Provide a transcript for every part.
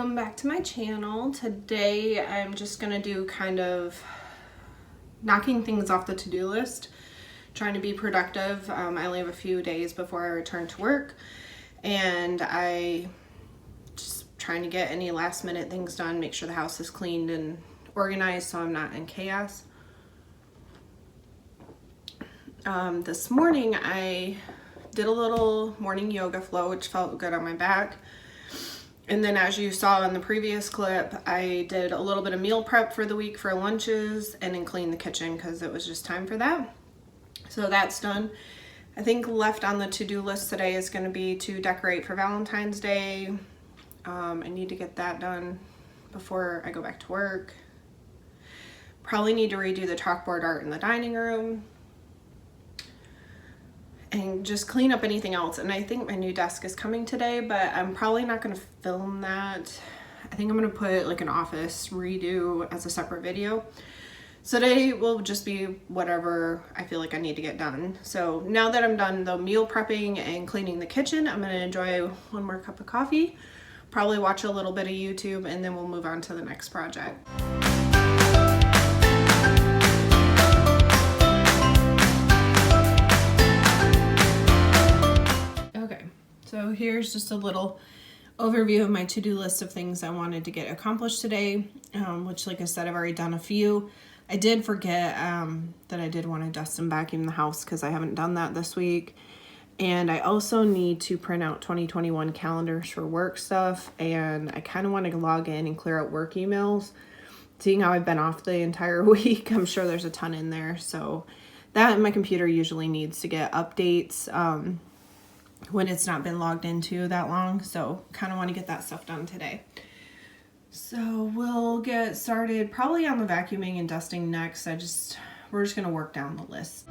Welcome back to my channel. Today I'm just gonna do kind of knocking things off the to-do list, trying to be productive. I only have a few days before I return to work, and I just trying to get any last minute things done, make sure the house is cleaned and organized so I'm not in chaos. This morning I did a little morning yoga flow, which felt good on my back. And then, as you saw in the previous clip, I did a little bit of meal prep for the week for lunches and then cleaned the kitchen because it was just time for that. So that's done. I think left on the to-do list today is going to be to decorate for Valentine's Day. I need to get that done before I go back to work. Probably need to redo the chalkboard art in the dining room. And just clean up anything else. And I think my new desk is coming today, but I'm probably not going to film that. I think I'm going to put like an office redo as a separate video. So today will just be whatever I feel like I need to get done. So now that I'm done the meal prepping and cleaning the kitchen, I'm going to enjoy one more cup of coffee, probably watch a little bit of YouTube, and then we'll move on to the next project. So here's just a little overview of my to-do list of things I wanted to get accomplished today, which, like I said, I've already done a few. I did forget that I did want to dust and vacuum the house because I haven't done that this week. And I also need to print out 2021 calendars for work stuff, and I kind of want to log in and clear out work emails. Seeing how I've been off the entire week, I'm sure there's a ton in there. So that and my computer usually needs to get updates when it's not been logged into that long, so kind of want to get that stuff done today. So we'll get started probably on the vacuuming and dusting next. We're just going to work down the list.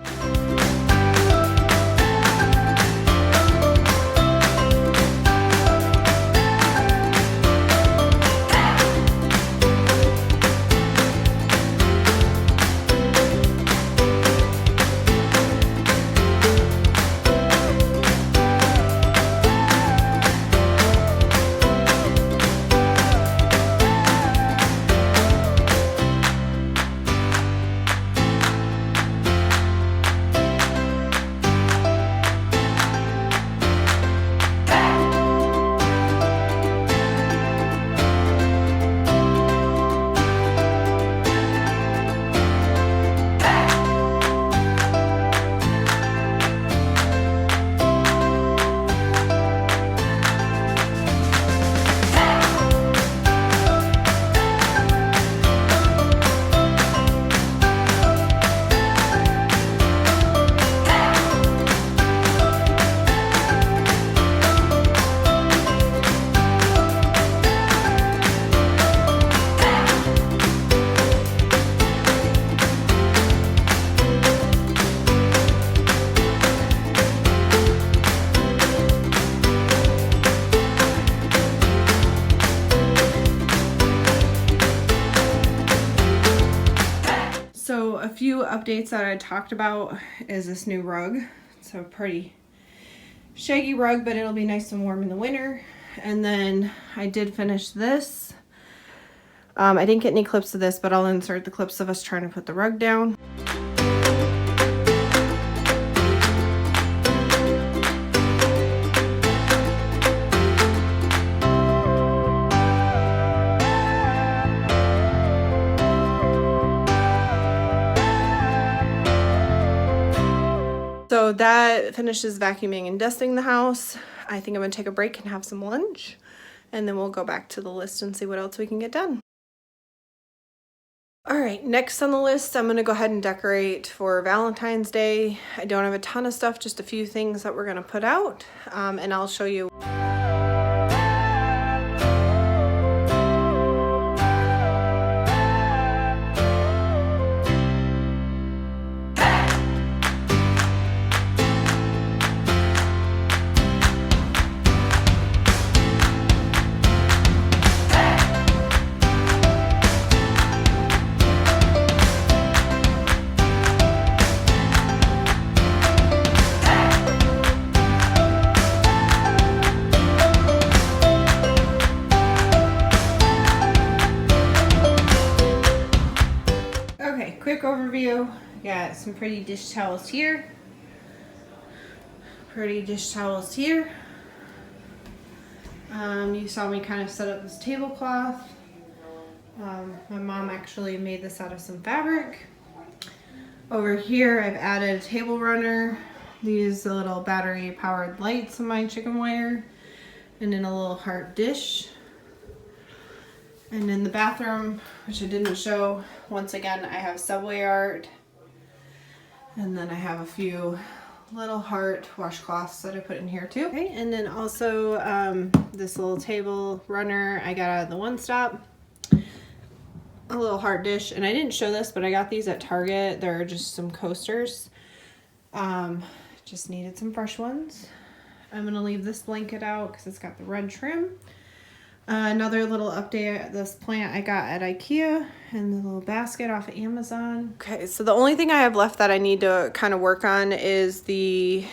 So a few updates that I talked about is this new rug. It's a pretty shaggy rug, but it'll be nice and warm in the winter. And then I did finish this. I didn't get any clips of this, but I'll insert the clips of us trying to put the rug down. So that finishes vacuuming and dusting the house. I think I'm gonna take a break and have some lunch, and then we'll go back to the list and see what else we can get done. All right, next on the list, I'm gonna go ahead and decorate for Valentine's Day. I don't have a ton of stuff, just a few things that we're gonna put out, and I'll show you. quick overview. Got some pretty dish towels here. Pretty dish towels here. You saw me kind of set up this tablecloth. My mom actually made this out of some fabric. Over here I've added a table runner. These little battery powered lights on my chicken wire. And then a little heart dish. And in the bathroom, which I didn't show, once again I have Subway art. And then I have a few little heart washcloths that I put in here too. Okay, and then also this little table runner I got out of the One Stop. A little heart dish, and I didn't show this, but I got these at Target. They're just some coasters. Just needed some fresh ones. I'm gonna leave this blanket out because it's got the red trim. Another little update, this plant I got at IKEA and the little basket off of Amazon. Okay, so the only thing I have left that I need to kind of work on is the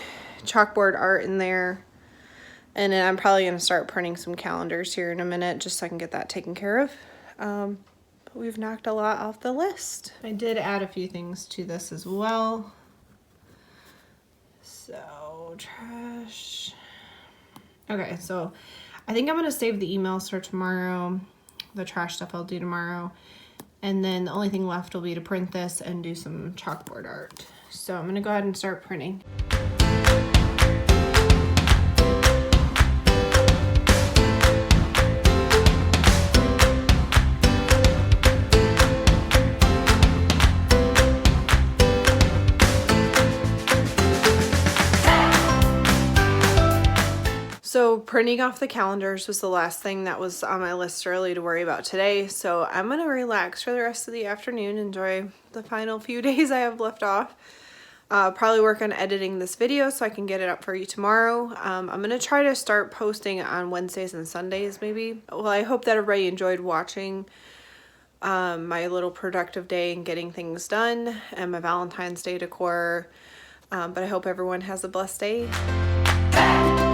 chalkboard art in there. And then I'm probably gonna start printing some calendars here in a minute just so I can get that taken care of. But we've knocked a lot off the list. I did add a few things to this as well. So, trash. Okay, so I think I'm gonna save the emails for tomorrow. The trash stuff I'll do tomorrow. And then the only thing left will be to print this and do some chalkboard art. So I'm gonna go ahead and start printing. So printing off the calendars was the last thing that was on my list really to worry about today. So I'm going to relax for the rest of the afternoon, enjoy the final few days I have left off. Probably work on editing this video so I can get it up for you tomorrow. I'm going to try to start posting on Wednesdays and Sundays maybe. Well, I hope that everybody enjoyed watching my little productive day and getting things done and my Valentine's Day decor. But I hope everyone has a blessed day.